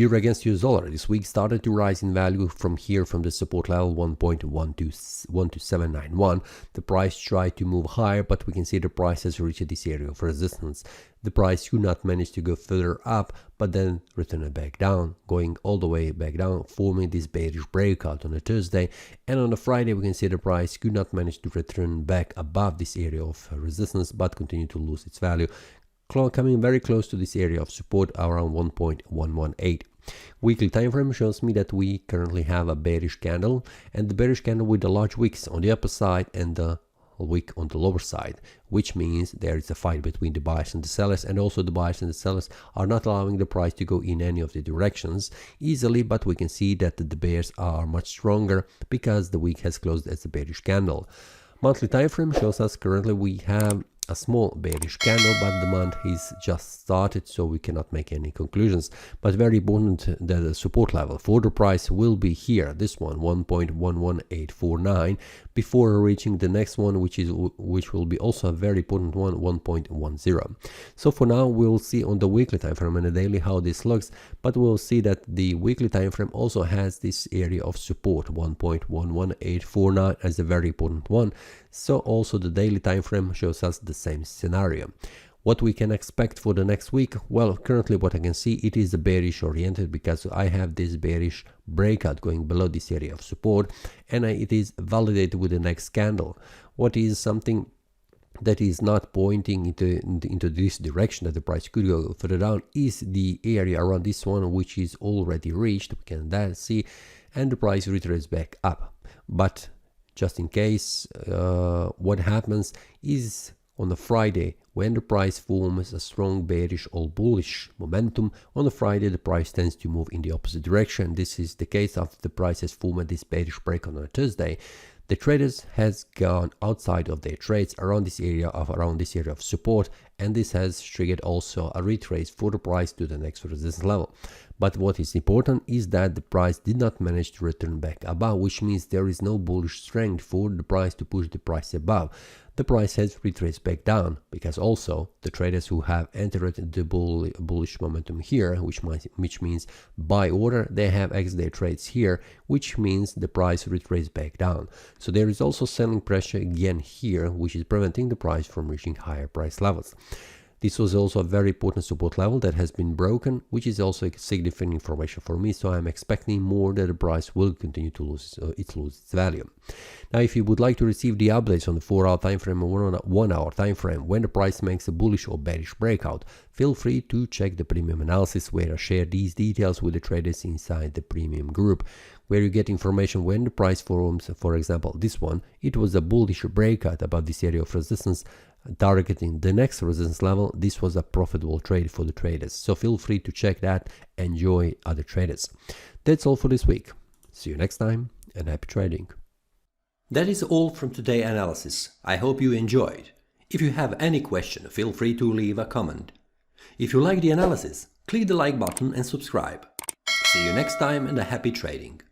Euro against US dollar this week started to rise in value from here, from the support level 1.12791. The price tried to move higher, but we can see the price has reached this area of resistance. The price could not manage to go further up, but then returned back down, going all the way back down, forming this bearish breakout on a Thursday. And on a Friday, we can see the price could not manage to return back above this area of resistance, but continue to lose its value, coming very close to this area of support around 1.118. Weekly time frame shows me that we currently have a bearish candle, and the bearish candle with the large wicks on the upper side and the wick on the lower side, which means there is a fight between the buyers and the sellers, and also the buyers and the sellers are not allowing the price to go in any of the directions easily, but we can see that the bears are much stronger because the wick has closed as a bearish candle. Monthly time frame shows us currently we have a small bearish candle, but the month is just started, so we cannot make any conclusions. But very important that the support level for the price will be here, this one 1.11849, before reaching the next one, which will be also a very important one, 1.10. So for now we'll see on the weekly time frame and the daily how this looks, but we'll see that the weekly time frame also has this area of support 1.11849 as a very important one. So also the daily time frame shows us the same scenario. What we can expect for the next week? Well, currently what I can see, it is a bearish oriented, because I have this bearish breakout going below this area of support, and it is validated with the next candle. What is something that is not pointing into this direction that the price could go further down is the area around this one, which is already reached. We can then see, and the price retraces back up. But just in case, what happens is on the Friday, when the price forms a strong bearish or bullish momentum, on the Friday the price tends to move in the opposite direction. This is the case after the price has formed this bearish break on a Thursday. The traders has gone outside of their trades around this area of support, and this has triggered also a retrace for the price to the next resistance level. But what is important is that the price did not manage to return back above, which means there is no bullish strength for the price to push the price above. The price has retraced back down, because also the traders who have entered the bullish momentum here, which means buy order, they have exited their trades here, which means the price retraced back down. So there is also selling pressure again here, which is preventing the price from reaching higher price levels. This was also a very important support level that has been broken, which is also significant information for me, so I'm expecting more that the price will continue to lose its value. Now, if you would like to receive the updates on the 4-hour time frame and 1-hour time frame when the price makes a bullish or bearish breakout, feel free to check the premium analysis, where I share these details with the traders inside the premium group, where you get information when the price forms. For example, this one, it was a bullish breakout above this area of resistance, targeting the next resistance level. This was a profitable trade for the traders, so feel free to check that. Enjoy other traders. That's all for this week. See you next time, and happy trading. That is all from today's analysis. I hope you enjoyed. If you have any question, feel free to leave a comment. If you like the analysis, click the like button and subscribe. See you next time, and a happy trading.